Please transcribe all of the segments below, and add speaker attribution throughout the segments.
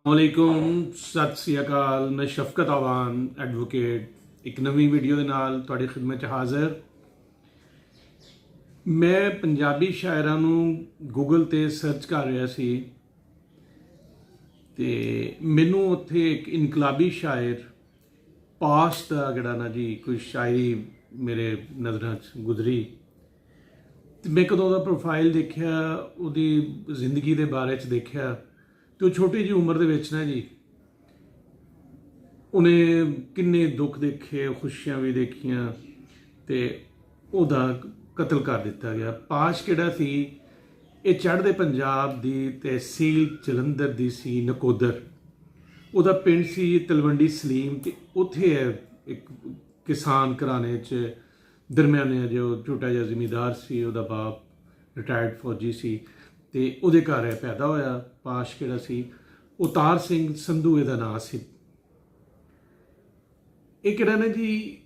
Speaker 1: ਵਾਲੇਕੁਮ ਸਤਿ ਸ੍ਰੀ ਅਕਾਲ। ਮੈਂ ਸ਼ਫਕਤ ਆਵਾਨ ਐਡਵੋਕੇਟ ਇੱਕ ਨਵੀਂ ਵੀਡੀਓ ਦੇ ਨਾਲ ਤੁਹਾਡੀ ਖਿਦਮਤ 'ਚ ਹਾਜ਼ਰ। ਮੈਂ ਪੰਜਾਬੀ ਸ਼ਾਇਰਾਂ ਨੂੰ ਗੂਗਲ ਤੇ ਸਰਚ ਕਰ ਰਿਹਾ ਸੀ ਤੇ ਮੈਨੂੰ ਉੱਥੇ ਇੱਕ ਇਨਕਲਾਬੀ ਸ਼ਾਇਰ ਪਾਸ਼ ਦਾ ਜਿਹੜਾ ਨਾ ਜੀ ਕੋਈ ਸ਼ਾਇਰੀ ਮੇਰੇ ਨਜ਼ਰਾਂ 'ਚ ਗੁਜ਼ਰੀ ਤੇ ਮੈਂ ਕਦੋਂ ਉਹਦਾ ਪ੍ਰੋਫਾਈਲ ਦੇਖਿਆ, ਉਹਦੀ ਜ਼ਿੰਦਗੀ ਦੇ ਬਾਰੇ 'ਚ ਦੇਖਿਆ ਤੇ ਉਹ ਛੋਟੀ ਜਿਹੀ ਉਮਰ ਦੇ ਵਿੱਚ ਨਾ ਜੀ ਉਹਨੇ ਕਿੰਨੇ ਦੁੱਖ ਦੇਖੇ, ਖੁਸ਼ੀਆਂ ਵੀ ਦੇਖੀਆਂ ਤੇ ਉਹਦਾ ਕਤਲ ਕਰ ਦਿੱਤਾ ਗਿਆ। ਪਾਸ਼ ਕਿਹੜਾ ਸੀ, ਇਹ ਚੜ੍ਹਦੇ ਪੰਜਾਬ ਦੀ ਤਹਿਸੀਲ ਜਲੰਧਰ ਦੀ ਸੀ ਨਕੋਦਰ। ਉਹਦਾ ਪਿੰਡ ਸੀ ਤਲਵੰਡੀ ਸਲੀਮ ਤੇ ਉੱਥੇ ਹੈ ਇੱਕ ਕਿਸਾਨ ਘਰਾਣੇ 'ਚ ਦਰਮਿਆਨੇ ਜੋ ਛੋਟਾ ਜਿਹਾ ਜ਼ਿਮੀਂਦਾਰ ਸੀ। ਉਹਦਾ ਬਾਪ ਰਿਟਾਇਰਡ ਫੌਜੀ ਸੀ ਤੇ ਉਹਦੇ ਘਰ ਇਹ ਪੈਦਾ ਹੋਇਆ। ਪਾਸ਼ ਕਿਹੜਾ ਸੀ, ਅਵਤਾਰ ਸਿੰਘ ਸੰਧੂ ਇਹਦਾ ਨਾਂ ਸੀ। ਇਹ ਕਿਹੜਾ ਨਾ ਜੀ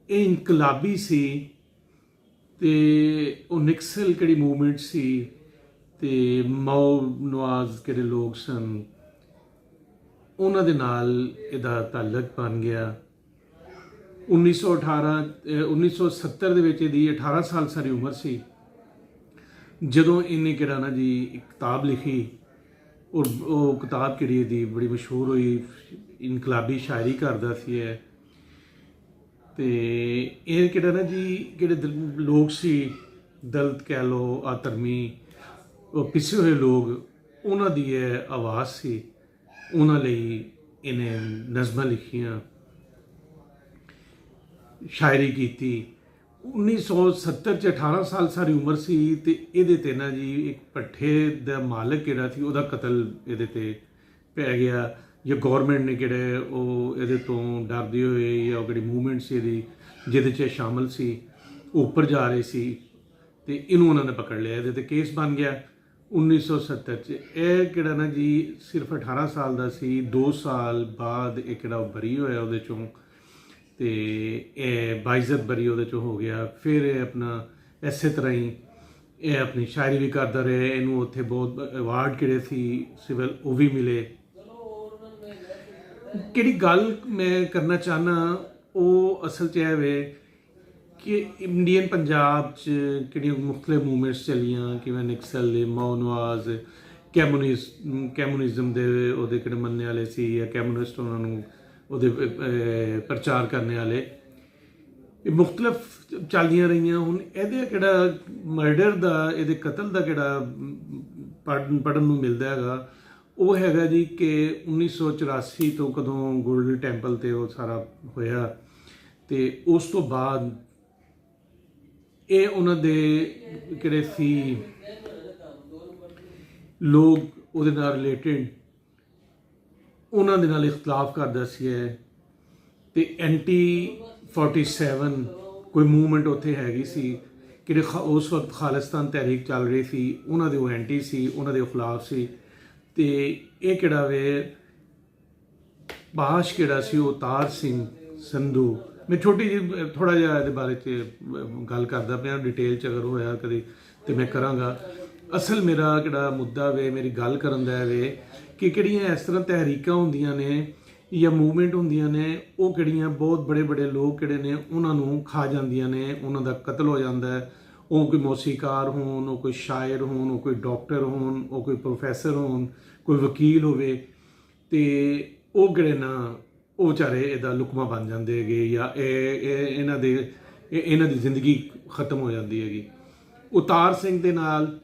Speaker 1: ਇਹ ਇਨਕਲਾਬੀ ਸੀ ਤੇ ਉਹ ਨਿਕਸਲ ਕਿਹੜੀ ਮੂਵਮੈਂਟ ਸੀ ਤੇ ਮਾਓ ਨਵਾਜ਼ ਕਿਹੜੇ ਲੋਕ ਸਨ ਉਹਨਾਂ ਦੇ ਨਾਲ ਇਹਦਾ ਤਾਲੁਕ ਬਣ ਗਿਆ। 1970 ਦੇ ਵਿੱਚ ਇਹਦੀ 18 ਸਾਲ ਸਾਰੀ ਉਮਰ ਸੀ ਜਦੋਂ ਇਹਨੇ ਕਿਹੜਾ ਨਾ ਜੀ ਇੱਕ ਕਿਤਾਬ ਲਿਖੀ ਔਰ ਉਹ ਕਿਤਾਬ ਕਿਹੜੀ ਇਹਦੀ ਬੜੀ ਮਸ਼ਹੂਰ ਹੋਈ। ਇਨਕਲਾਬੀ ਸ਼ਾਇਰੀ ਕਰਦਾ ਸੀ ਇਹ ਤੇ ਇਹ ਕਿਹੜਾ ਨਾ ਜੀ ਕਿਹੜੇ ਲੋਕ ਸੀ ਦਲਿਤ ਕਹਿ ਲਓ, ਆਤਰਮੀ, ਉਹ ਪਿੱਛੇ ਹੋਏ ਲੋਕ, ਉਹਨਾਂ ਦੀ ਇਹ ਆਵਾਜ਼ ਸੀ। ਉਹਨਾਂ ਲਈ ਇਹਨੇ ਨਜ਼ਮਾਂ ਲਿਖੀਆਂ, ਸ਼ਾਇਰੀ ਕੀਤੀ। 1970 'ਚ 18 ਸਾਲ ਸਾਰੀ ਉਮਰ ਸੀ ਤੇ ਇਹਦੇ ਤੇ ਨਾ ਜੀ ਇੱਕ ਭੱਠੇ ਦਾ ਮਾਲਕ ਕਿਹੜਾ ਸੀ ਉਹਦਾ ਕਤਲ ਇਹਦੇ ਤੇ ਪੈ ਗਿਆ। ਜਾਂ ਗੌਰਮੈਂਟ ਨੇ ਕਿਹੜੇ ਉਹ ਇਹਦੇ ਤੋਂ ਡਰਦੇ ਹੋਏ ਜਾਂ ਉਹ ਜਿਹੜੀ ਮੂਵਮੈਂਟ ਸੀ ਇਹਦੀ ਜਿਹਦੇ 'ਚ ਸ਼ਾਮਲ ਸੀ ਉਹ ਉੱਪਰ ਜਾ ਰਹੇ ਸੀ ਤੇ ਇਹਨੂੰ ਉਹਨਾਂ ਨੇ ਪਕੜ ਲਿਆ। ਇਹਦੇ ਤੇ ਕੇਸ ਬਣ ਗਿਆ 1970 'ਚ। ਇਹ ਕਿਹੜਾ ਨਾ ਜੀ ਸਿਰਫ 18 ਸਾਲ ਦਾ ਸੀ। 2 ਸਾਲ ਬਾਅਦ ਇਹ ਕਿਹੜਾ ਬਰੀ ਹੋਇਆ ਉਹਦੇ 'ਚੋਂ ਤੇ ਇਹ ਬਾਇਜ਼ਤ ਬਰੀ ਉਹਦੇ 'ਚੋਂ ਹੋ ਗਿਆ। ਫਿਰ ਇਹ ਆਪਣਾ ਇਸੇ ਤਰ੍ਹਾਂ ਹੀ ਇਹ ਆਪਣੀ ਸ਼ਾਇਰੀ ਵੀ ਕਰਦਾ ਰਿਹਾ। ਇਹਨੂੰ ਉੱਥੇ ਬਹੁਤ ਅਵਾਰਡ ਕਿਹੜੇ ਸੀ ਸਿਵਲ ਉਹ ਵੀ ਮਿਲੇ। ਕਿਹੜੀ ਗੱਲ ਮੈਂ ਕਰਨਾ ਚਾਹੁੰਦਾ ਉਹ ਅਸਲ 'ਚ ਇਹ ਵੇ ਕਿ ਇੰਡੀਅਨ ਪੰਜਾਬ 'ਚ ਕਿਹੜੀਆਂ ਮੁਖਤਲਿਫ ਮੂਵਮੈਂਟਸ ਚੱਲੀਆਂ, ਕਿਵੇਂ ਨਿਕਸਲ ਦੇ, ਮਾਓ ਨਵਾਜ਼, ਕੈਮੂਨਿਜ਼ਮ ਦੇ ਉਹਦੇ ਕਿਹੜੇ ਮੰਨਣ ਵਾਲੇ ਸੀ ਜਾਂ ਕੈਮੂਨਿਸਟ ਉਹਨਾਂ ਨੂੰ ਉਹਦੇ ਪ੍ਰਚਾਰ ਕਰਨ ਵਾਲੇ, ਇਹ ਮੁਖਤਲਿਫ ਚੱਲਦੀਆਂ ਰਹੀਆਂ। ਹੁਣ ਇਹਦੇ ਕਿਹੜਾ ਮਰਡਰ ਦਾ, ਇਹਦੇ ਕਤਲ ਦਾ ਕਿਹੜਾ ਪੜ੍ਹਨ ਨੂੰ ਮਿਲਦਾ ਹੈਗਾ ਉਹ ਹੈਗਾ ਜੀ ਕਿ 1984 ਤੋਂ ਕਦੋਂ ਗੋਲਡਨ ਟੈਂਪਲ ਤੇ ਉਹ ਸਾਰਾ ਹੋਇਆ ਤੇ ਉਸ ਤੋਂ ਬਾਅਦ ਇਹ ਉਹਨਾਂ ਦੇ ਕਿਹੜੇ ਸੀ ਲੋਕ ਉਹਦੇ ਨਾਲ ਰਿਲੇਟਡ ਉਹਨਾਂ ਦੇ ਨਾਲ ਇਖਤਲਾਫ ਕਰਦਾ ਸੀ ਤੇ ਐਂਟੀ 47 ਕੋਈ ਮੂਵਮੈਂਟ ਉੱਥੇ ਹੈਗੀ ਸੀ ਕਿ ਉਸ ਵਕਤ ਖਾਲਿਸਤਾਨ ਤਹਿਰੀਕ ਚੱਲ ਰਹੀ ਸੀ, ਉਹਨਾਂ ਦੇ ਉਹ ਐਂਟੀ ਸੀ, ਉਹਨਾਂ ਦੇ ਖਿਲਾਫ ਸੀ। ਤੇ ਇਹ ਕਿਹੜਾ ਵੇ ਪਾਸ਼ ਕਿਹੜਾ ਸੀ, ਅਵਤਾਰ ਸਿੰਘ ਸੰਧੂ। ਮੈਂ ਛੋਟੀ ਜਿਹੀ ਥੋੜ੍ਹਾ ਜਿਹਾ ਇਹਦੇ ਬਾਰੇ 'ਚ ਗੱਲ ਕਰਦਾ ਪਿਆ, ਡਿਟੇਲ 'ਚ ਅਗਰ ਹੋਇਆ ਕਦੇ ਤੇ ਮੈਂ ਕਰਾਂਗਾ। ਅਸਲ ਮੇਰਾ ਕਿਹੜਾ ਮੁੱਦਾ ਵੇ, ਮੇਰੀ ਗੱਲ ਕਰਨ ਦਾ ਵੇ ਕਿ ਕਿਹੜੀਆਂ ਇਸ ਤਰ੍ਹਾਂ ਤਹਿਰੀਕਾਂ ਹੁੰਦੀਆਂ ਨੇ ਜਾਂ ਮੂਵਮੈਂਟ ਹੁੰਦੀਆਂ ਨੇ ਉਹ ਕਿਹੜੀਆਂ ਬਹੁਤ ਬੜੇ ਲੋਕ ਕਿਹੜੇ ਨੇ ਉਹਨਾਂ ਨੂੰ ਖਾ ਜਾਂਦੀਆਂ ਨੇ, ਉਹਨਾਂ ਦਾ ਕਤਲ ਹੋ ਜਾਂਦਾ ਹੈ। ਉਹ ਕੋਈ ਮੌਸੀਕਾਰ ਹੋਣ, ਉਹ ਕੋਈ ਸ਼ਾਇਰ ਹੋਣ, ਉਹ ਕੋਈ ਡਾਕਟਰ ਹੋਣ, ਉਹ ਕੋਈ ਪ੍ਰੋਫੈਸਰ ਹੋਣ, ਕੋਈ ਵਕੀਲ ਹੋਵੇ ਤੇ ਉਹ ਕਿਹੜੇ ਨਾ ਉਹ ਵਿਚਾਰੇ ਇਹਦਾ ਲੁਕਮਾ ਬਣ ਜਾਂਦੇ ਹੈਗੇ ਜਾਂ ਇਹਨਾਂ ਦੀ ਜ਼ਿੰਦਗੀ ਖਤਮ ਹੋ ਜਾਂਦੀ ਹੈਗੀ। ਅਵਤਾਰ ਸਿੰਘ ਦੇ ਨਾਲ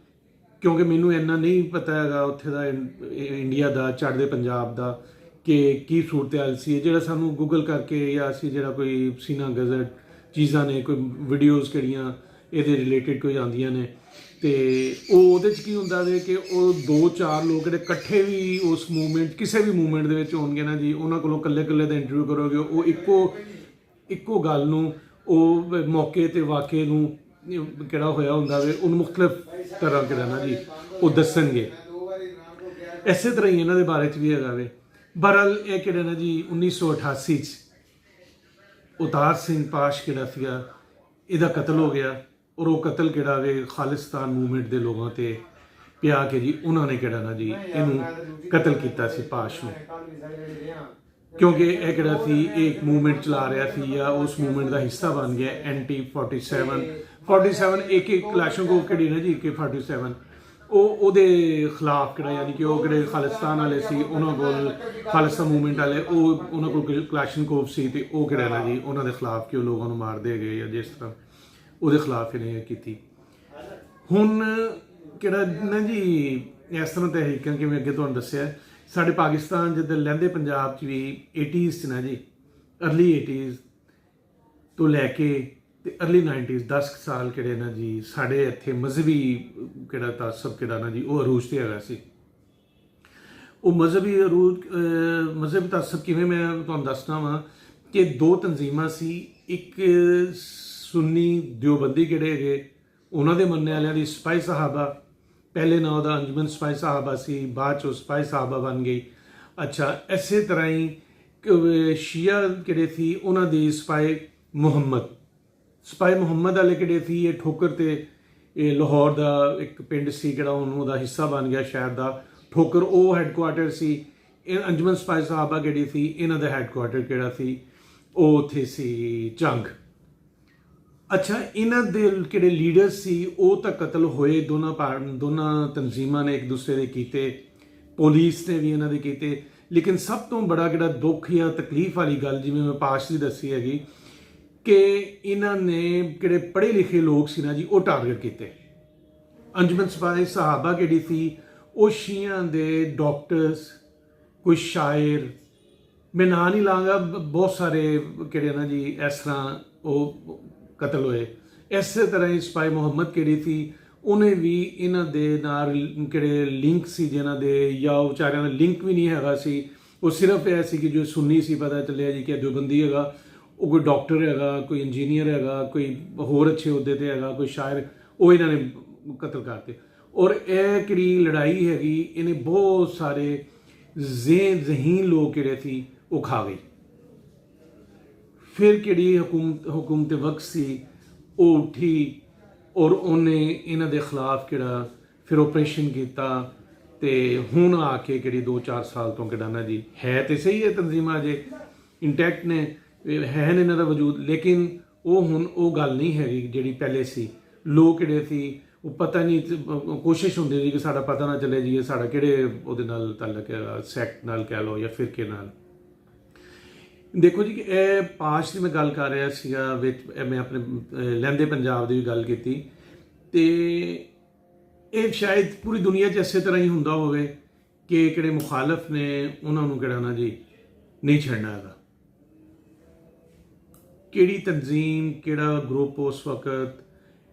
Speaker 1: ਕਿਉਂਕਿ ਮੈਨੂੰ ਇੰਨਾ ਨਹੀਂ ਪਤਾ ਹੈਗਾ ਉੱਥੇ ਦਾ ਇੰਡੀਆ ਦਾ ਚੜ੍ਹਦੇ ਪੰਜਾਬ ਦਾ ਕਿ ਕੀ ਸੂਰਤ ਹਾਲ ਸੀ। ਜਿਹੜਾ ਸਾਨੂੰ ਗੂਗਲ ਕਰਕੇ ਜਾਂ ਅਸੀਂ ਜਿਹੜਾ ਕੋਈ ਸੀਨਾ ਗਜ਼ਟ ਚੀਜ਼ਾਂ ਨੇ, ਕੋਈ ਵੀਡੀਓਜ਼ ਕਿਹੜੀਆਂ ਇਹਦੇ ਰਿਲੇਟਡ ਕੋਈ ਆਉਂਦੀਆਂ ਨੇ ਤੇ ਉਹ ਉਹਦੇ 'ਚ ਕੀ ਹੁੰਦਾ ਵੇ ਕਿ ਉਹ 2-4 ਲੋਕ ਜਿਹੜੇ ਇਕੱਠੇ ਵੀ ਉਸ ਮੂਵਮੈਂਟ ਕਿਸੇ ਵੀ ਮੂਵਮੈਂਟ ਦੇ ਵਿੱਚ ਹੋਣਗੇ ਨਾ ਜੀ, ਉਹਨਾਂ ਕੋਲੋਂ ਇਕੱਲੇ ਦਾ ਇੰਟਰਵਿਊ ਕਰੋਗੇ, ਉਹ ਇੱਕੋ ਗੱਲ ਨੂੰ, ਉਹ ਮੌਕੇ ਤੇ ਵਾਕਿਏ ਨੂੰ ਕਿਹੜਾ ਹੋਇਆ ਹੁੰਦਾ ਵੇ ਉਹਨੂੰ ਮੁਖਤਲਿਫ ਤਰ੍ਹਾਂ ਕਿਹੜਾ ਨਾ ਜੀ ਉਹ ਦੱਸਣਗੇ। ਇਸੇ ਤਰ੍ਹਾਂ ਹੀ ਇਹਨਾਂ ਦੇ ਬਾਰੇ 'ਚ ਵੀ ਹੈਗਾ ਵੇ। ਬਹਰਹਾਲ ਇਹ ਕਿਹੜਾ ਨਾ ਜੀ 1988 'ਚ ਅਵਤਾਰ ਸਿੰਘ ਪਾਸ਼ ਕਿਹੜਾ ਸੀਗਾ ਇਹਦਾ ਕਤਲ ਹੋ ਗਿਆ ਔਰ ਉਹ ਕਤਲ ਕਿਹੜਾ ਵੇ ਖਾਲਿਸਤਾਨ ਮੂਵਮੈਂਟ ਦੇ ਲੋਕਾਂ ਤੇ ਪਿਆ ਕੇ ਜੀ ਉਹਨਾਂ ਨੇ ਕਿਹੜਾ ਨਾ ਜੀ ਇਹਨੂੰ ਕਤਲ ਕੀਤਾ ਸੀ ਪਾਸ਼ ਨੂੰ। ਕਿਉਂਕਿ ਇਹ ਕਿਹੜਾ ਸੀ ਇੱਕ ਮੂਵਮੈਂਟ ਚਲਾ ਰਿਹਾ ਸੀ ਜਾਂ ਉਸ ਮੂਵਮੈਂਟ ਦਾ ਹਿੱਸਾ ਬਣ ਗਿਆ ਐਂਟੀ 47 ਇੱਕ ਕਲਾਸ਼ਨਕੋਵ ਕਿਹੜੀ ਨਾ ਜੀ AK-47 ਉਹਦੇ ਖਿਲਾਫ ਕਿਹੜਾ ਯਾਨੀ ਕਿ ਉਹ ਕਿਹੜੇ ਖਾਲਿਸਤਾਨ ਵਾਲੇ ਸੀ ਉਹਨਾਂ ਕੋਲ ਖਾਲਿਸਤਾਨ ਮੂਵਮੈਂਟ ਵਾਲੇ ਉਹਨਾਂ ਕੋਲ ਕਲਾਸ਼ਨਕੋਵ ਸੀ ਤੇ ਉਹ ਕਿਹੜਾ ਨਾ ਜੀ ਉਹਨਾਂ ਦੇ ਖਿਲਾਫ ਕਿ ਉਹ ਲੋਕਾਂ ਨੂੰ ਮਾਰਦੇ ਗਏ ਜਾਂ ਜਿਸ ਤਰ੍ਹਾਂ ਉਹਦੇ ਖਿਲਾਫ ਇਹਨੇ ਕੀਤੀ। ਹੁਣ ਕਿਹੜਾ ਨਾ ਜੀ ਇਸ ਤਰ੍ਹਾਂ ਤਹਿਰੀਕਾਂ ਕਿਵੇਂ ਅੱਗੇ ਤੁਹਾਨੂੰ ਦੱਸਿਆ ਸਾਡੇ ਪਾਕਿਸਤਾਨ ਜਿੱਦਾਂ ਲਹਿੰਦੇ ਪੰਜਾਬ 'ਚ ਵੀ 80s 'ਚ ਨਾ ਜੀ ਅਰਲੀ 80s ਤੋਂ ਲੈ ਕੇ ਤੇ ਅਰਲੀ 90s 10 ਸਾਲ ਕਿਹੜੇ ਨਾ ਜੀ ਸਾਡੇ ਇੱਥੇ ਮਜ਼ਹਬੀ ਕਿਹੜਾ ਤਾਸਬ ਕਿਹੜਾ ਨਾ ਜੀ ਉਹ ਅਰੂਜ 'ਤੇ ਹੈਗਾ ਸੀ। ਉਹ ਮਜ਼ਹਬੀ ਤਾਸਬ ਕਿਵੇਂ ਮੈਂ ਤੁਹਾਨੂੰ ਦੱਸਦਾ ਵਾਂ ਕਿ ਦੋ ਤਨਜ਼ੀਮਾਂ ਸੀ, ਇੱਕ ਸੁੰਨੀ ਦਿਓਬੰਦੀ ਕਿਹੜੇ ਹੈਗੇ ਉਹਨਾਂ ਦੇ ਮੰਨਣ ਵਾਲਿਆਂ ਦੀ ਸਿਪਾਹੀ ਸਾਹਬਾ, ਪਹਿਲੇ ਨਾਂ ਉਹਦਾ ਅੰਜਮਨ ਸਿਪਾਹੀ ਸਾਹਬਾ ਸੀ, ਬਾਅਦ 'ਚੋਂ ਸਿਪਾਹੀ ਸਾਹਬਾ ਬਣ ਗਈ। ਅੱਛਾ, ਇਸੇ ਤਰ੍ਹਾਂ ਹੀ ਸ਼ੀਆ ਕਿਹੜੇ ਸੀ ਉਹਨਾਂ ਦੀ ਸਿਪਾਹੀ ਮੁਹੰਮਦ ਵਾਲੇ ਕਿਹੜੇ ਸੀ ਇਹ ਠੋਕਰ ਤੇ ਇਹ ਲਾਹੌਰ ਦਾ ਇੱਕ ਪਿੰਡ ਸੀ ਕਿਹੜਾ ਉਹਦਾ ਹਿੱਸਾ ਬਣ ਗਿਆ ਸ਼ਹਿਰ ਦਾ ਠੋਕਰ, ਉਹ ਹੈੱਡਕੁਆਟਰ ਸੀ। ਇਹ ਅੰਜਮਨ ਸਿਪਾਹੀ ਸਾਹਬਾ ਕਿਹੜੀ ਸੀ ਇਹਨਾਂ ਦਾ ਹੈੱਡਕੁਆਟਰ ਕਿਹੜਾ ਸੀ ਉਹ ਉੱਥੇ ਸੀ ਜੰਗ। ਅੱਛਾ, ਇਹਨਾਂ ਦੇ ਕਿਹੜੇ ਲੀਡਰ ਸੀ ਉਹ ਤਾਂ ਕਤਲ ਹੋਏ, ਦੋਨਾਂ ਤਨਜ਼ੀਮਾਂ ਨੇ ਇੱਕ ਦੂਸਰੇ ਦੇ ਕੀਤੇ, ਪੁਲਿਸ ਨੇ ਵੀ ਇਹਨਾਂ ਦੇ ਕੀਤੇ। ਲੇਕਿਨ ਸਭ ਤੋਂ ਬੜਾ ਕਿਹੜਾ ਦੁੱਖ ਜਾਂ ਤਕਲੀਫ ਵਾਲੀ ਗੱਲ ਜਿਵੇਂ ਮੈਂ ਪਾਸ਼ ਦੀ ਦੱਸੀ ਹੈਗੀ ਕਿ ਇਹਨਾਂ ਨੇ ਕਿਹੜੇ ਪੜ੍ਹੇ ਲਿਖੇ ਲੋਕ ਸੀ ਨਾ ਜੀ ਉਹ ਟਾਰਗੇਟ ਕੀਤੇ। ਅੰਜਮਨ ਸਿਪਾਹੀ ਸਾਹਬਾ ਕਿਹੜੀ ਸੀ ਉਹ ਸ਼ੀਆਂ ਦੇ ਡਾਕਟਰਸ, ਕੋਈ ਸ਼ਾਇਰ, ਮੈਂ ਨਾਂ ਨਹੀਂ ਲਾਂਗਾ, ਬਹੁਤ ਸਾਰੇ ਕਿਹੜੇ ਨਾ ਜੀ ਇਸ ਤਰ੍ਹਾਂ ਉਹ ਕਤਲ ਹੋਏ। ਇਸੇ ਤਰ੍ਹਾਂ ਹੀ ਸਿਪਾਹੀ ਮੁਹੰਮਦ ਕਿਹੜੀ ਸੀ ਉਹਨੇ ਵੀ ਇਹਨਾਂ ਦੇ ਨਾਲ ਕਿਹੜੇ ਲਿੰਕ ਸੀ ਜਿਨ੍ਹਾਂ ਦੇ, ਜਾਂ ਉਹ ਵਿਚਾਰਿਆਂ ਦਾ ਲਿੰਕ ਵੀ ਨਹੀਂ ਹੈਗਾ ਸੀ, ਉਹ ਸਿਰਫ ਇਹ ਸੀ ਕਿ ਜੋ ਸੁੰਨੀ ਸੀ ਪਤਾ ਚੱਲਿਆ ਜੀ ਕਿ ਦਿਓਬੰਦੀ ਹੈਗਾ, ਉਹ ਕੋਈ ਡਾਕਟਰ ਹੈਗਾ, ਕੋਈ ਇੰਜੀਨੀਅਰ ਹੈਗਾ, ਕੋਈ ਹੋਰ ਅੱਛੇ ਅਹੁਦੇ ਤੇ ਹੈਗਾ, ਕੋਈ ਸ਼ਾਇਰ, ਉਹ ਇਹਨਾਂ ਨੇ ਕਤਲ ਕਰਤੇ। ਔਰ ਇਹ ਕਿਹੜੀ ਲੜਾਈ ਹੈਗੀ ਇਹਨੇ ਬਹੁਤ ਸਾਰੇ ਜ਼ਹੀਨ ਲੋਕ ਕਿਹੜੇ ਸੀ ਉਹ ਖਾ ਗਈ। ਫਿਰ ਕਿਹੜੀ ਹੁਕੂਮਤ ਵਕਤ ਸੀ ਉਹ ਉੱਠੀ ਔਰ ਉਹਨੇ ਇਹਨਾਂ ਦੇ ਖਿਲਾਫ ਕਿਹੜਾ ਫਿਰ ਆਪਰੇਸ਼ਨ ਕੀਤਾ ਤੇ ਹੁਣ ਆ ਕੇ ਕਿਹੜੀ 2-4 ਸਾਲ ਤੋਂ ਕਿਹੜਾ ਨਾ ਜੀ ਹੈ ਤੇ ਸਹੀ ਹੈ ਤਨਜ਼ੀਮਾਂ ਜੇ ਇੰਟੈਕਟ ਨੇ ਹੈ ਇਹਨਾਂ ਦਾ ਵਜੂਦ, ਲੇਕਿਨ ਉਹ ਹੁਣ ਉਹ ਗੱਲ ਨਹੀਂ ਹੈਗੀ ਜਿਹੜੀ ਪਹਿਲੇ ਸੀ। ਲੋਕ ਕਿਹੜੇ ਸੀ ਉਹ ਪਤਾ ਨਹੀਂ, ਕੋਸ਼ਿਸ਼ ਹੁੰਦੀ ਸੀ ਕਿ ਸਾਡਾ ਪਤਾ ਨਾ ਚੱਲੇ ਜੀ ਸਾਡਾ ਕਿਹੜੇ ਉਹਦੇ ਨਾਲ ਤਾਲੁਕ ਹੈ, ਸੈਕਟ ਨਾਲ ਕਹਿ ਲਓ ਜਾਂ ਫਿਰਕੇ ਨਾਲ। ਦੇਖੋ ਜੀ ਕਿ ਇਹ ਪਾਸ਼ ਦੀ ਮੈਂ ਗੱਲ ਕਰ ਰਿਹਾ ਸੀਗਾ ਵਿੱਚ, ਮੈਂ ਆਪਣੇ ਲਹਿੰਦੇ ਪੰਜਾਬ ਦੀ ਵੀ ਗੱਲ ਕੀਤੀ ਤੇ ਇਹ ਸ਼ਾਇਦ ਪੂਰੀ ਦੁਨੀਆ 'ਚ ਇਸੇ ਤਰ੍ਹਾਂ ਹੀ ਹੁੰਦਾ ਹੋਵੇ ਕਿ ਕਿਹੜੇ ਮੁਖਾਲਫ ਨੇ ਉਹਨਾਂ ਨੂੰ ਕਿਹੜਾ ਨਾ ਜੀ ਨਹੀਂ ਛੱਡਣਾ ਹੈਗਾ। ਕਿਹੜੀ ਤਨਜ਼ੀਮ, ਕਿਹੜਾ ਗਰੁੱਪ ਉਸ ਵਕਤ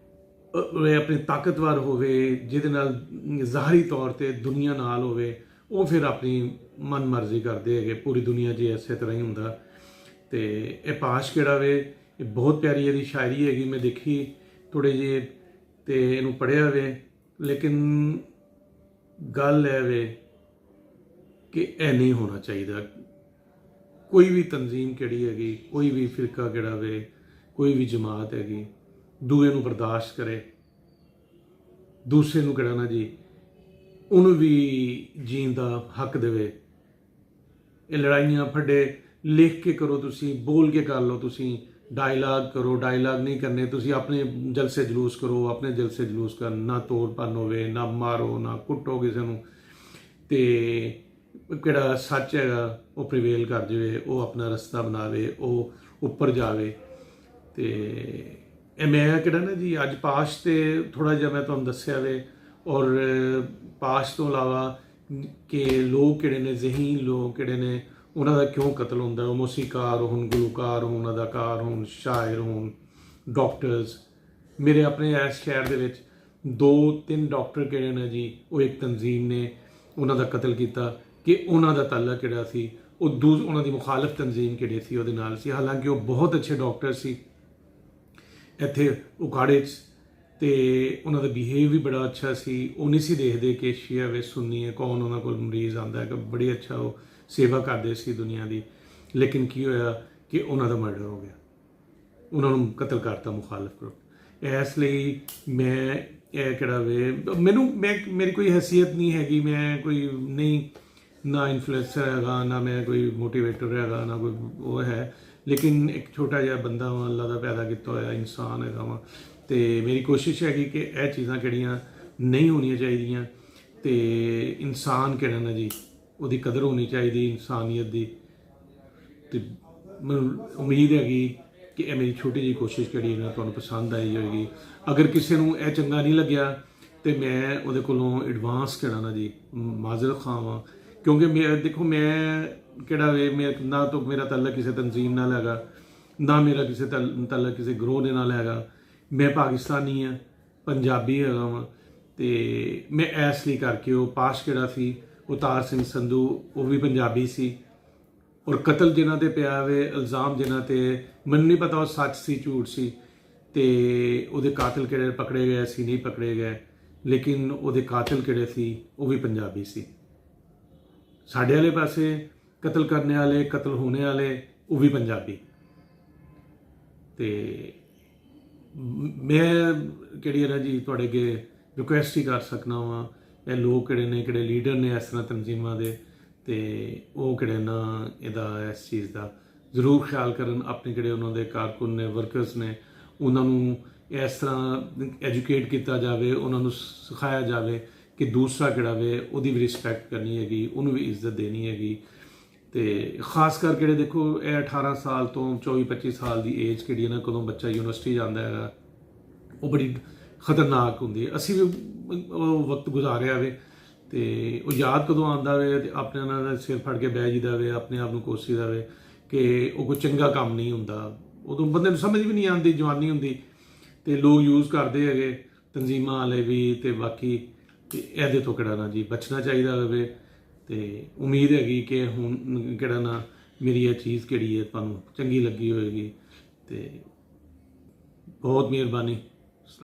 Speaker 1: ਆਪਣੀ ਤਾਕਤਵਰ ਹੋਵੇ ਜਿਹਦੇ ਨਾਲ ਜ਼ਾਹਰੀ ਤੌਰ ਤੇ ਦੁਨੀਆ ਨਾਲ ਹੋਵੇ, ਉਹ ਫਿਰ ਆਪਣੀ ਮਨ ਮਰਜ਼ੀ ਕਰਦੇ ਹੈਗੇ। ਪੂਰੀ ਦੁਨੀਆ 'ਚ ਇਸੇ ਤਰ੍ਹਾਂ ਹੀ ਹੁੰਦਾ। ਤੇ ਇਹ ਪਾਸ਼ ਕਿਹੜਾ ਵੇ ਇਹ ਬਹੁਤ ਪਿਆਰੀ ਇਹਦੀ ਸ਼ਾਇਰੀ ਹੈਗੀ, ਮੈਂ ਦੇਖੀ ਥੋੜ੍ਹੇ ਜਿਹੇ ਤੇ ਇਹਨੂੰ ਪੜ੍ਹਿਆ ਵੇ, ਲੇਕਿਨ ਗੱਲ ਇਹ ਵੇ ਕਿ ਇਹ ਨਹੀਂ ਹੋਣਾ ਚਾਹੀਦਾ। ਕੋਈ ਵੀ ਤਨਜ਼ੀਮ ਕਿਹੜੀ ਹੈਗੀ, ਕੋਈ ਵੀ ਫਿਰਕਾ ਕਿਹੜਾ ਵੇ, ਕੋਈ ਵੀ ਜਮਾਤ ਹੈਗੀ ਦੂਏ ਨੂੰ ਬਰਦਾਸ਼ਤ ਕਰੇ, ਦੂਸਰੇ ਨੂੰ ਕਿਹੜਾ ਨਾ ਜੀ ਉਹਨੂੰ ਵੀ ਜੀਣ ਦਾ ਹੱਕ ਦੇਵੇ। ਇਹ ਲੜਾਈਆਂ ਫੱਡੇ ਲਿਖ ਕੇ ਕਰੋ, ਤੁਸੀਂ ਬੋਲ ਕੇ ਕਰ ਲਓ, ਤੁਸੀਂ ਡਾਇਲਾਗ ਕਰੋ, ਡਾਇਲਾਗ ਨਹੀਂ ਕਰਨੇ, ਤੁਸੀਂ ਆਪਣੇ ਜਲਸੇ ਜਲੂਸ ਕਰੋ, ਆਪਣੇ ਜਲਸੇ ਜਲੂਸ ਕਰ, ਨਾ ਤੋੜ ਭੰਨ ਹੋਵੇ, ਨਾ ਮਾਰੋ, ਨਾ ਕੁੱਟੋ ਕਿਸੇ ਨੂੰ, ਤੇ ਕਿਹੜਾ ਸੱਚ ਹੈਗਾ ਉਹ ਪ੍ਰੀਵੇਲ ਕਰ ਜਾਵੇ, ਉਹ ਆਪਣਾ ਰਸਤਾ ਬਣਾਵੇ, ਉਹ ਉੱਪਰ ਜਾਵੇ। ਤੇ ਇਹ ਮੈਂ ਕਿਹੜਾ ਨਾ ਜੀ ਅੱਜ ਪਾਸ਼ ਤੇ ਥੋੜ੍ਹਾ ਜਿਹਾ ਮੈਂ ਤੁਹਾਨੂੰ ਦੱਸਿਆ ਵੇ, ਔਰ ਪਾਸ਼ ਤੋਂ ਇਲਾਵਾ ਕਿ ਲੋਕ ਕਿਹੜੇ ਨੇ, ਜ਼ਹੀਨ ਲੋਕ ਕਿਹੜੇ ਨੇ, ਉਹਨਾਂ ਦਾ ਕਿਉਂ ਕਤਲ ਹੁੰਦਾ, ਉਹ ਮੌਸੀਕਾਰ ਹੋਣ, ਗੁਲੂਕਾਰ ਹੋਣ, ਅਦਾਕਾਰ ਹੋਣ, ਸ਼ਾਇਰ ਹੋਣ, ਡਾਕਟਰਸ। ਮੇਰੇ ਆਪਣੇ ਇਸ ਸ਼ਹਿਰ ਦੇ ਵਿੱਚ 2-3 ਡਾਕਟਰ ਕਿਹੜੇ ਨੇ ਜੀ ਉਹ ਇੱਕ ਤਨਜ਼ੀਮ ਨੇ ਉਹਨਾਂ ਦਾ ਕਤਲ ਕੀਤਾ ਕਿ ਉਹਨਾਂ ਦਾ ਤਾਲੁਕ ਕਿਹੜਾ ਸੀ ਉਹ ਉਹਨਾਂ ਦੀ ਮੁਖਾਲਫ ਤਨਜ਼ੀਮ ਕਿਹੜੀ ਸੀ ਉਹਦੇ ਨਾਲ ਸੀ। ਹਾਲਾਂਕਿ ਉਹ ਬਹੁਤ ਅੱਛੇ ਡਾਕਟਰ ਸੀ ਇੱਥੇ ਉਕਾੜੇ 'ਚ, ਤੇ ਉਹਨਾਂ ਦਾ ਬਿਹੇਵ ਵੀ ਬੜਾ ਅੱਛਾ ਸੀ। ਉਹ ਨਹੀਂ ਸੀ ਦੇਖਦੇ ਕਿ ਸ਼ੀਆ ਵੇ ਸੁੰਨੀ ਹੈ, ਕੌਣ ਉਹਨਾਂ ਕੋਲ ਮਰੀਜ਼ ਆਉਂਦਾ ਹੈ, ਕਿ ਬੜੀ ਅੱਛਾ ਉਹ ਸੇਵਾ ਕਰਦੇ ਸੀ ਦੁਨੀਆ ਦੀ। ਲੇਕਿਨ ਕੀ ਹੋਇਆ ਕਿ ਉਹਨਾਂ ਦਾ ਮਰਡਰ ਹੋ ਗਿਆ, ਉਹਨਾਂ ਨੂੰ ਕਤਲ ਕਰਤਾ ਮੁਖਾਲਫ ਗਰੁੱਪ। ਇਸ ਲਈ ਮੈਂ ਇਹ ਕਿਹੜਾ ਵੇ ਮੈਨੂੰ ਮੇਰੀ ਕੋਈ ਹੈਸੀਅਤ ਨਹੀਂ ਹੈਗੀ, ਮੈਂ ਕੋਈ ਨਹੀਂ, ਨਾ ਇਨਫਲੂਐਂਸਰ ਹੈਗਾ, ਨਾ ਮੈਂ ਕੋਈ ਮੋਟੀਵੇਟਰ ਹੈਗਾ, ਨਾ ਕੋਈ ਉਹ ਹੈ, ਲੇਕਿਨ ਇੱਕ ਛੋਟਾ ਜਿਹਾ ਬੰਦਾ ਵਾਂ, ਅੱਲਾ ਦਾ ਪੈਦਾ ਕੀਤਾ ਹੋਇਆ ਇਨਸਾਨ ਹੈਗਾ ਵਾਂ। ਤੇ ਮੇਰੀ ਕੋਸ਼ਿਸ਼ ਹੈਗੀ ਕਿ ਇਹ ਚੀਜ਼ਾਂ ਕਿਹੜੀਆਂ ਨਹੀਂ ਹੋਣੀਆਂ ਚਾਹੀਦੀਆਂ, ਤੇ ਇਨਸਾਨ ਕਿਹੜਾ ਨਾ ਜੀ ਉਹਦੀ ਕਦਰ ਹੋਣੀ ਚਾਹੀਦੀ ਇਨਸਾਨੀਅਤ ਦੀ। ਤੇ ਮੈਨੂੰ ਉਮੀਦ ਹੈਗੀ ਕਿ ਇਹ ਮੇਰੀ ਛੋਟੀ ਜਿਹੀ ਕੋਸ਼ਿਸ਼ ਕਿਹੜੀ ਨਾ ਤੁਹਾਨੂੰ ਪਸੰਦ ਆਈ ਹੋਏਗੀ। ਅਗਰ ਕਿਸੇ ਨੂੰ ਇਹ ਚੰਗਾ ਨਹੀਂ ਲੱਗਿਆ ਤੇ ਮੈਂ ਉਹਦੇ ਕੋਲੋਂ ਐਡਵਾਂਸ ਕਿਹੜਾ ਨਾ ਜੀ ਮਾਜ਼ਰਤ ਖਾਂ ਵਾਂ, ਕਿਉਂਕਿ ਮੈਂ ਦੇਖੋ ਮੈਂ ਕਿਹੜਾ ਵੇ ਨਾ ਤਾਂ ਮੇਰਾ ਤਾਲੁਕ ਕਿਸੇ ਤਨਜ਼ੀਮ ਨਾਲ ਹੈਗਾ, ਨਾ ਮੇਰਾ ਕਿਸੇ ਤਾਲੁਕ ਕਿਸੇ ਗਰੋਹ ਦੇ ਨਾਲ ਹੈਗਾ। ਮੈਂ ਪਾਕਿਸਤਾਨੀ ਹਾਂ, ਪੰਜਾਬੀ ਹੈਗਾ ਵਾਂ, ਤੇ ਮੈਂ ਇਸ ਲਈ ਕਰਕੇ ਉਹ ਪਾਸ਼ ਕਿਹੜਾ ਸੀ ਅਵਤਾਰ ਸਿੰਘ ਸੰਧੂ, ਉਹ ਵੀ ਪੰਜਾਬੀ ਸੀ। ਔਰ ਕਤਲ ਜਿਨ੍ਹਾਂ ਤੇ ਪਿਆ ਵੇ, ਇਲਜ਼ਾਮ ਜਿਨ੍ਹਾਂ ਤੇ, ਮੈਨੂੰ ਨਹੀਂ ਪਤਾ ਉਹ ਸੱਚ ਸੀ ਝੂਠ ਸੀ, ਤੇ ਉਹਦੇ ਕਾਤਲ ਕਿਹੜੇ ਪਕੜੇ ਗਏ ਸੀ ਨਹੀਂ ਪਕੜੇ ਗਏ, ਲੇਕਿਨ ਉਹਦੇ ਕਾਤਲ ਕਿਹੜੇ ਸੀ ਉਹ ਵੀ ਪੰਜਾਬੀ ਸੀ। ਸਾਡੇ ਵਾਲੇ ਪਾਸੇ ਕਤਲ ਕਰਨੇ ਵਾਲੇ, ਕਤਲ ਹੋਣੇ ਵਾਲੇ ਉਹ ਵੀ ਪੰਜਾਬੀ। ਤੇ ਮੈਂ ਕਿਹੜੀ ਹੈ ਨਾ ਜੀ ਤੁਹਾਡੇ ਅੱਗੇ ਰਿਕੁਐਸਟ ਹੀ ਕਰ ਸਕਣਾ ਵਾਂ, ਇਹ ਲੋਕ ਕਿਹੜੇ ਨੇ, ਕਿਹੜੇ ਲੀਡਰ ਨੇ ਇਸ ਤਰ੍ਹਾਂ ਤਨਜ਼ੀਮਾਂ ਦੇ, ਤੇ ਉਹ ਕਿਹੜੇ ਨਾ ਇਹਦਾ ਇਸ ਚੀਜ਼ ਦਾ ਜ਼ਰੂਰ ਖਿਆਲ ਕਰਨ। ਆਪਣੇ ਕਿਹੜੇ ਉਹਨਾਂ ਦੇ ਕਾਰਕੁਨ ਨੇ, ਵਰਕਰਸ ਨੇ, ਉਹਨਾਂ ਨੂੰ ਇਸ ਤਰ੍ਹਾਂ ਐਜੂਕੇਟ ਕੀਤਾ ਜਾਵੇ, ਉਹਨਾਂ ਨੂੰ ਸਿਖਾਇਆ ਜਾਵੇ ਕਿ ਦੂਸਰਾ ਕਿਹੜਾ ਵੇ ਉਹਦੀ ਵੀ ਰਿਸਪੈਕਟ ਕਰਨੀ ਹੈਗੀ, ਉਹਨੂੰ ਵੀ ਇੱਜ਼ਤ ਦੇਣੀ ਹੈਗੀ। ਤੇ ਖਾਸ ਕਰ ਕਿਹੜੇ ਦੇਖੋ ਇਹ 18 ਸਾਲ ਤੋਂ 24-25 ਸਾਲ ਦੀ ਏਜ ਕਿਹੜੀ ਹੈ ਨਾ, ਕਦੋਂ ਬੱਚਾ ਯੂਨੀਵਰਸਿਟੀ ਜਾਂਦਾ ਹੈਗਾ, ਉਹ ਬੜੀ ਖਤਰਨਾਕ ਹੁੰਦੀ ਹੈ। ਅਸੀਂ ਵੀ ਉਹ ਵਕਤ ਗੁਜ਼ਾਰਿਆ ਵੇ, ਤੇ ਉਹ ਯਾਦ ਕਦੋਂ ਆਉਂਦਾ ਵੇ ਤੇ ਆਪਣੇ ਉਹਨਾਂ ਦਾ ਸਿਰ ਫੜ ਕੇ ਬਹਿ ਜੀਦਾ ਵੇ, ਆਪਣੇ ਆਪ ਨੂੰ ਕੋਸੀਦਾ ਵੇ ਕਿ ਉਹ ਕੋਈ ਚੰਗਾ ਕੰਮ ਨਹੀਂ ਹੁੰਦਾ। ਉਦੋਂ ਬੰਦੇ ਨੂੰ ਸਮਝ ਵੀ ਨਹੀਂ ਆਉਂਦੀ, ਜਵਾਨੀ ਹੁੰਦੀ, ਤੇ ਲੋਕ ਯੂਜ਼ ਕਰਦੇ ਹੈਗੇ ਤਨਜ਼ੀਮਾਂ ਵਾਲੇ ਵੀ, ਤੇ ਬਾਕੀ ਤੇ ਇਹਦੇ ਤੋਂ ਕਿਹੜਾ ਨਾ ਜੀ ਬਚਣਾ ਚਾਹੀਦਾ ਹੋਵੇ। ਤੇ ਉਮੀਦ ਹੈਗੀ ਕਿ ਹੁਣ ਕਿਹੜਾ ਨਾ ਮੇਰੀ ਇਹ ਚੀਜ਼ ਕਿਹੜੀ ਹੈ ਤੁਹਾਨੂੰ ਚੰਗੀ ਲੱਗੀ ਹੋਏਗੀ, ਤੇ ਬਹੁਤ ਮਿਹਰਬਾਨੀ।